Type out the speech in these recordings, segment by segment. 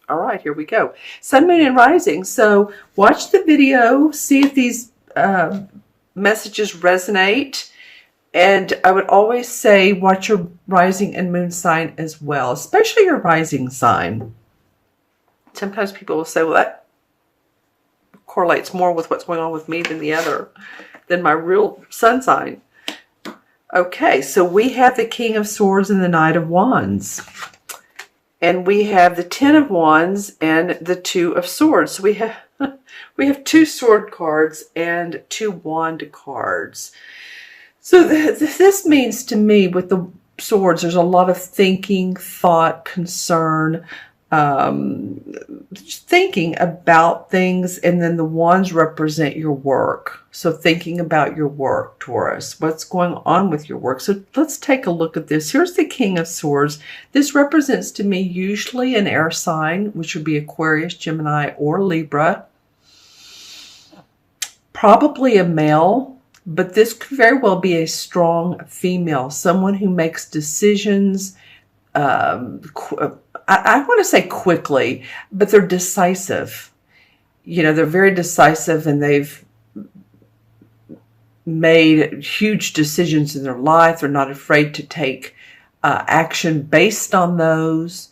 All right, here we go. Sun, Moon, and Rising. So watch the video, see if these messages resonate. And I would always say watch your rising and moon sign as well, especially your rising sign. Sometimes people will say, well, that correlates more with what's going on with me than my real sun sign. Okay, so we have the King of Swords and the Knight of Wands. And we have the Ten of Wands and the Two of Swords. So we have two sword cards and two wand cards. So this means to me with the swords, there's a lot of thinking, thought, concern, thinking about things, and then the wands represent your work. So thinking about your work, Taurus, what's going on with your work. So let's take a look at this. Here's the King of Swords. This represents to me usually an air sign, which would be Aquarius, Gemini, or Libra. Probably a male, but this could very well be a strong female, someone who makes decisions, I want to say quickly, but they're decisive. You know, they're very decisive, and they've made huge decisions in their life. They're not afraid to take action based on those.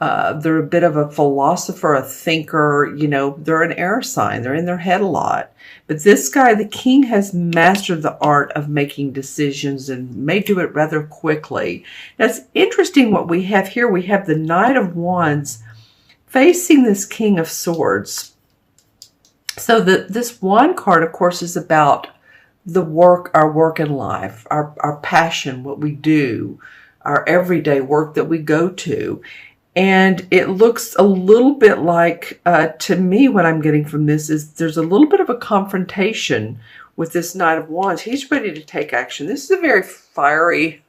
They're a bit of a philosopher, a thinker. You know, they're an air sign. They're in their head a lot. But this guy, the king, has mastered the art of making decisions and may do it rather quickly. Now, it's interesting what we have here. We have the Knight of Wands facing this King of Swords. So this wand card, of course, is about the work, our work in life, our passion, what we do, our everyday work that we go to. And it looks a little bit like, to me, what I'm getting from this is there's a little bit of a confrontation with this Knight of Wands. He's ready to take action. This is a very fiery,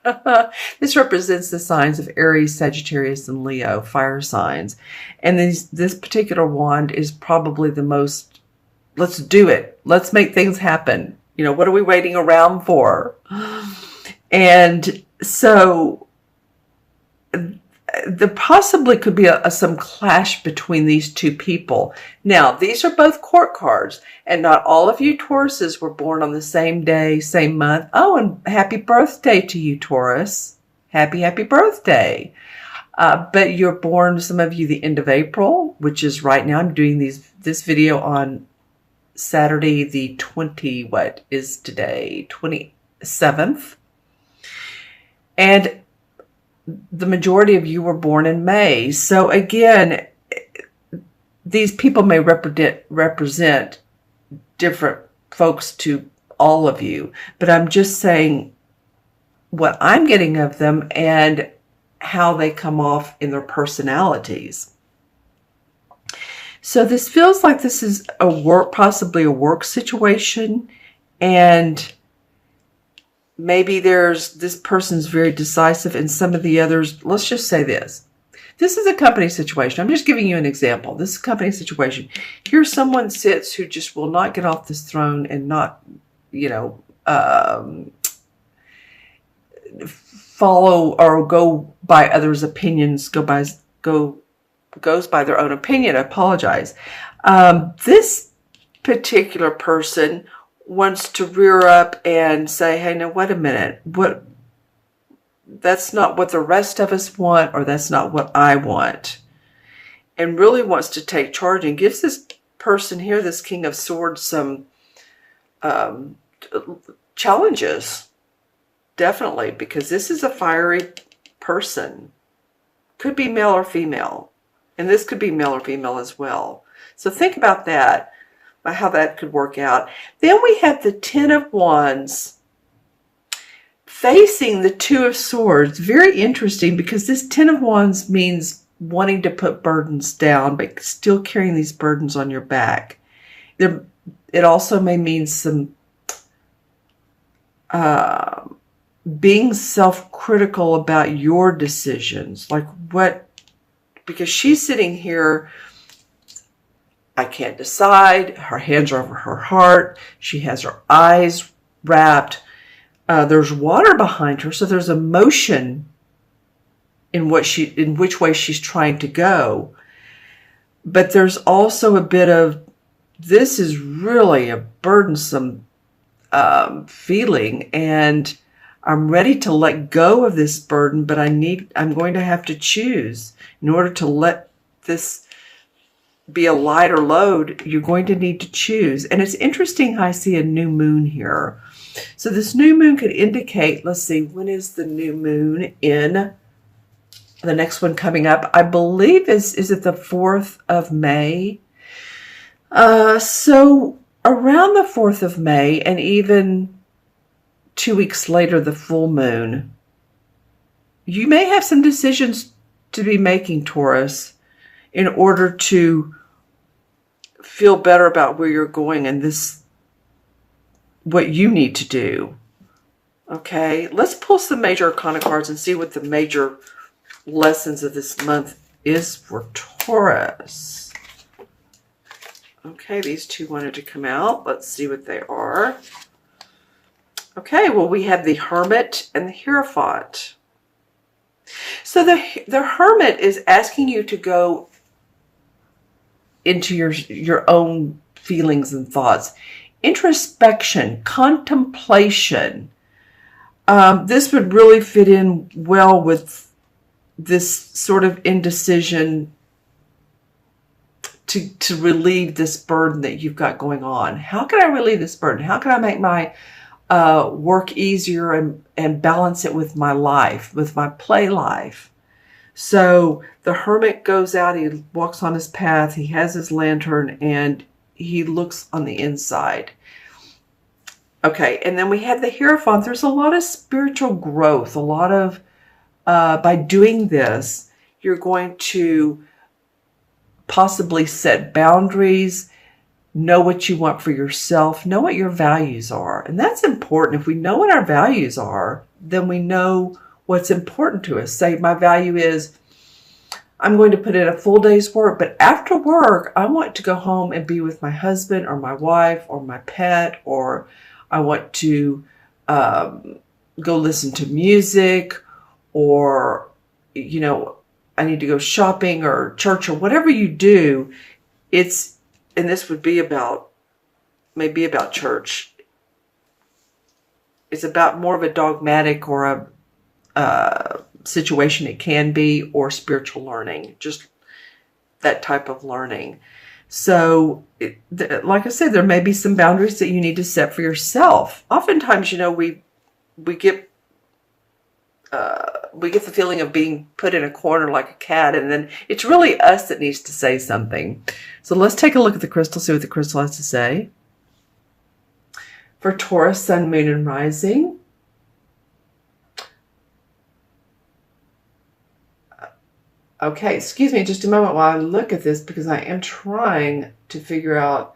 this represents the signs of Aries, Sagittarius, and Leo, fire signs. And this particular wand is probably the most, let's do it. Let's make things happen. You know, what are we waiting around for? And so there possibly could be some clash between these two people. Now, these are both court cards, and not all of you Tauruses were born on the same day, same month. Oh, and happy birthday to you, Taurus. Happy, happy birthday. But you're born, some of you, the end of April, which is right now. I'm doing this video on Saturday, the 27th. And the majority of you were born in May. So again, these people may represent different folks to all of you, but I'm just saying what I'm getting of them and how they come off in their personalities. So this feels like this is possibly a work situation, and maybe this person's very decisive, and some of the others, let's just say this. This is a company situation. I'm just giving you an example. This is a company situation. Here someone sits who just will not get off this throne and not, follow or go by others' opinions, goes by their own opinion. I apologize. This particular person wants to rear up and say, hey, now wait a minute, that's not what the rest of us want, or that's not what I want, and really wants to take charge and gives this person here, this King of Swords, some challenges, definitely, because this is a fiery person. Could be male or female, and this could be male or female as well. So think about that, how that could work out. Then we have the Ten of Wands facing the Two of Swords. Very interesting, because this Ten of Wands means wanting to put burdens down, but still carrying these burdens on your back. It also may mean some being self-critical about your decisions. Like because she's sitting here, I can't decide. Her hands are over her heart. She has her eyes wrapped. There's water behind her, so there's emotion in which way she's trying to go. But there's also a bit of, this is really a burdensome feeling, and I'm ready to let go of this burden, but I'm going to have to choose. In order to let this be a lighter load, you're going to need to choose. And it's interesting how I see a new moon here. So this new moon could indicate, let's see, when is the new moon in the next one coming up? I believe is it the 4th of May? So around the 4th of May, and even 2 weeks later, the full moon, you may have some decisions to be making, Taurus, in order to feel better about where you're going and what you need to do. Okay, let's pull some major arcana cards and see what the major lessons of this month is for Taurus. Okay, these two wanted to come out. Let's see what they are. Okay, well, we have the Hermit and the Hierophant. So the Hermit is asking you to go into your own feelings and thoughts. Introspection, contemplation. This would really fit in well with this sort of indecision to relieve this burden that you've got going on. How can I relieve this burden? How can I make my work easier and balance it with my life, with my play life? So the Hermit goes out, he walks on his path, he has his lantern, and he looks on the inside. Okay, and then we have the Hierophant. There's a lot of spiritual growth, a lot of, by doing this, you're going to possibly set boundaries, know what you want for yourself, know what your values are. And that's important. If we know what our values are, then we know what's important to us. Say my value is, I'm going to put in a full day's work, but after work, I want to go home and be with my husband or my wife or my pet, or I want to go listen to music, or, you know, I need to go shopping or church or whatever you do. And this would be maybe about church. It's about more of a dogmatic or a situation, it can be, or spiritual learning, just that type of learning. So, like I said, there may be some boundaries that you need to set for yourself. Oftentimes, you know, we get the feeling of being put in a corner like a cat, and then it's really us that needs to say something. So let's take a look at the crystal, see what the crystal has to say. For Taurus, Sun, Moon, and Rising. Okay, excuse me just a moment while I look at this, because I am trying to figure out,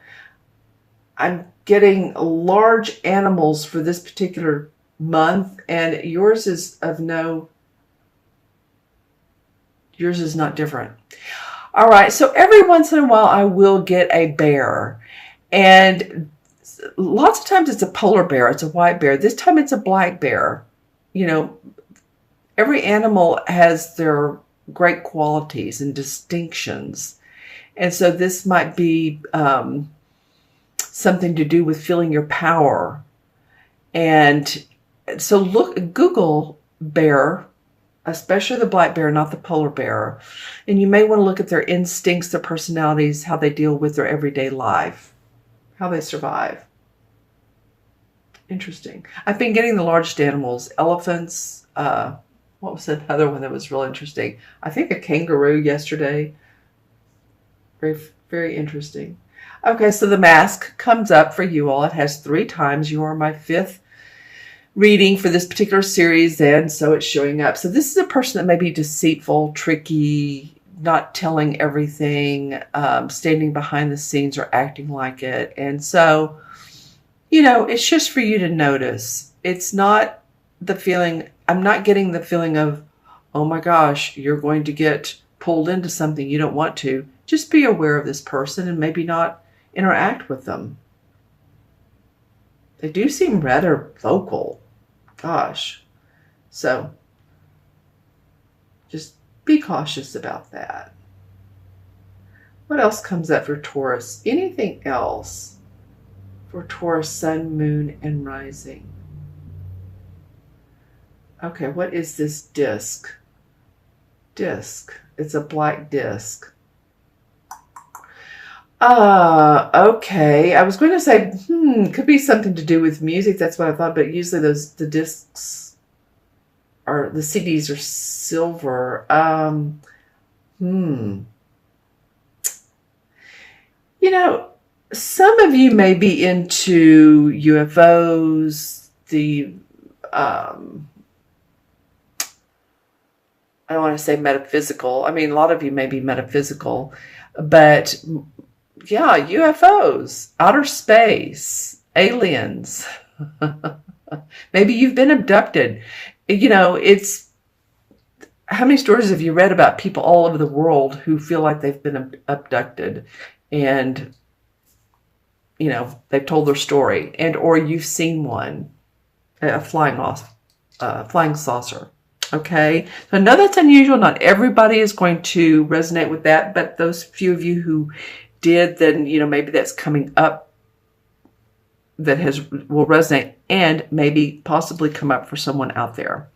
I'm getting large animals for this particular month, and yours is yours is not different. All right, so every once in a while I will get a bear, and lots of times it's a polar bear, it's a white bear. This time it's a black bear. You know, every animal has their great qualities and distinctions. And so this might be something to do with feeling your power. And so Google bear, especially the black bear, not the polar bear. And you may want to look at their instincts, their personalities, how they deal with their everyday life, how they survive. Interesting. I've been getting the largest animals, elephants, what was that other one that was real interesting? I think a kangaroo yesterday. Very, very interesting. Okay, so the mask comes up for you all. It has 3 times. You are my 5th reading for this particular series, and so it's showing up. So this is a person that may be deceitful, tricky, not telling everything, standing behind the scenes or acting like it. And so, you know, it's just for you to notice. It's not the feeling, I'm not getting the feeling of, oh my gosh, you're going to get pulled into something you don't want to. Just be aware of this person and maybe not interact with them. They do seem rather vocal. Gosh. So just be cautious about that. What else comes up for Taurus? Anything else for Taurus, sun, moon, and rising? Okay, what is this disc? Disc. It's a black disc. Okay. I was going to say, could be something to do with music. That's what I thought, but usually the discs are, the CDs are silver. You know, some of you may be into UFOs, I don't want to say metaphysical. I mean, a lot of you may be metaphysical, but yeah, UFOs, outer space, aliens. Maybe you've been abducted. You know, it's, how many stories have you read about people all over the world who feel like they've been abducted, and, you know, they've told their story, and or you've seen one, a flying saucer. Okay, so I know that's unusual. Not everybody is going to resonate with that, but those few of you who did, then, you know, maybe that's coming up that will resonate, and maybe possibly come up for someone out there.